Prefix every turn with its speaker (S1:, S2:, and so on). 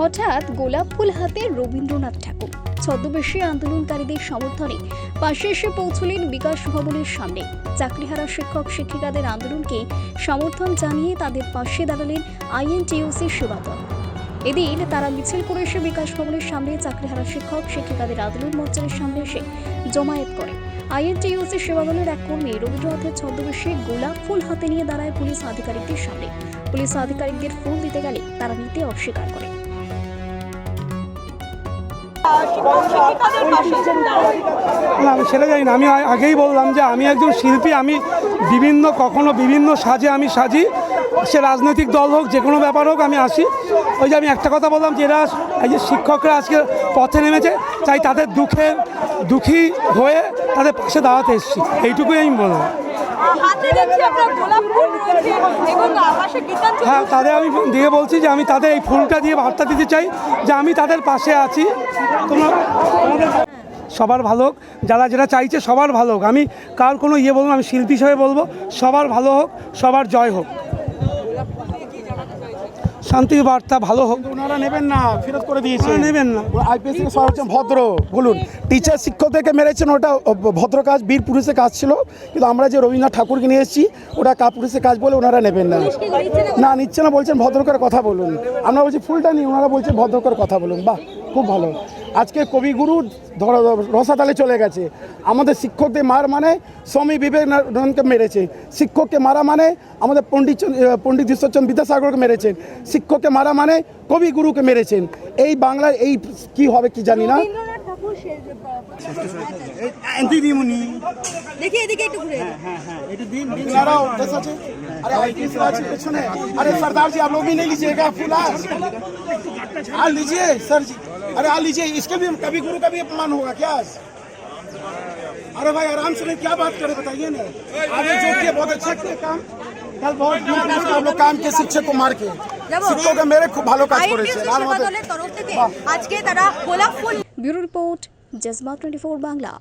S1: হঠাৎ গোলাপ ফুল হাতে রবীন্দ্রনাথ ঠাকুর ছদ্মবেশী আন্দোলনকারীদের সমর্থনে পাশে এসে পৌঁছলেন বিকাশ ভবনের সামনে। চাকরিহারা শিক্ষক শিক্ষিকাদের আন্দোলনকে সমর্থন জানিয়ে তাদের পাশে দাঁড়ালেন আইএনটিইউসি সেবা দল। এদিন তারা মিছিল করে এসে বিকাশ ভবনের সামনে চাকরিহারা শিক্ষক শিক্ষিকাদের আন্দোলন মঞ্চের সামনে এসে জমায়েত করে। আইএনটিইউসি সেবা দলের এক কর্মী রবীন্দ্রনাথের ছদ্মবেশে গোলাপ ফুল হাতে নিয়ে দাঁড়ায় পুলিশ আধিকারিকদের সামনে। পুলিশ আধিকারিকদের ফুল দিতে গেলে তারা নিতে অস্বীকার করে।
S2: না, আমি সেটা জানি না। আমি আগেই বললাম যে আমি একজন শিল্পী। আমি কখনো বিভিন্ন সাজে আমি সাজি। সে রাজনৈতিক দল হোক, যে কোনো ব্যাপার হোক, আমি আসি। ওই যে আমি একটা কথা বললাম যে এরা এই যে শিক্ষকরা আজকে পথে নেমেছে, চাই তাদের দুঃখী হয়ে তাদের পাশে দাঁড়াতে এসেছি, এইটুকুই আমি বলবো। হ্যাঁ, তাদের আমি দিয়ে বলছি যে আমি তাদের এই ফুলটা দিয়ে বার্তা দিতে চাই যে আমি তাদের পাশে আছি। তোমাদের সবার ভালো হোক, যারা যেটা চাইছে সবার ভালো হোক। আমি কার কোনো বলবো, আমি শিল্পী হিসেবে বলবো সবার ভালো হোক, সবার জয় হোক, শান্তির বার্তা ভালো হোক।
S3: ওনারা নেবেন না, ফেরত করে দিয়েছে।
S2: নেবেন না।
S3: আইপিএস থেকে সবাই হচ্ছেন ভদ্র। বলুন, টিচার শিক্ষকদেরকে মেরেছেন, ওটা ভদ্র কাজ, বীর পুরুষের কাজ ছিল। কিন্তু আমরা যে রবীন্দ্রনাথ ঠাকুরকে নিয়ে এসেছি, ওটা কাপুরুষের কাজ বলে ওনারা নেবেন না। না, নিচ্ছে না, বলছেন ভদ্র করে কথা বলুন। আমরা বলছি ফুলটা নিই, ওনারা বলছেন ভদ্র করে কথা বলুন। বাহ, খুব ভালো। আজকে কবিগুরু রসাতালে চলে গেছে। আমাদের শিক্ষকদের মার মানে স্বামী বিবেকানন্দকে মেরেছে। শিক্ষককে মারা মানে আমাদের পণ্ডিত ঈশ্বরচন্দ্র বিদ্যাসাগরকে মেরেছেন। শিক্ষককে মারা মানে কবিগুরুকে মেরেছেন। এই বাংলায় এই কি হবে কি জানি না। अरे सरदार जी, आप लोग भी नहीं लीजिएगा फूल? हाँ लीजिए सर जी। अरे हाँ लीजिए, इसके भी कभी गुरु का भी अपमान होगा क्या? अरे भाई आराम से क्या बात करें, बताइए ना। आगे जो किए बहुत अच्छा किए काम। कल बहुत आप लोग काम के शिक्षक को मार के শিক্ষক মেরে খুব ভালো কাজ করেছে।
S1: Bureau report, Jazba 24 Bangla.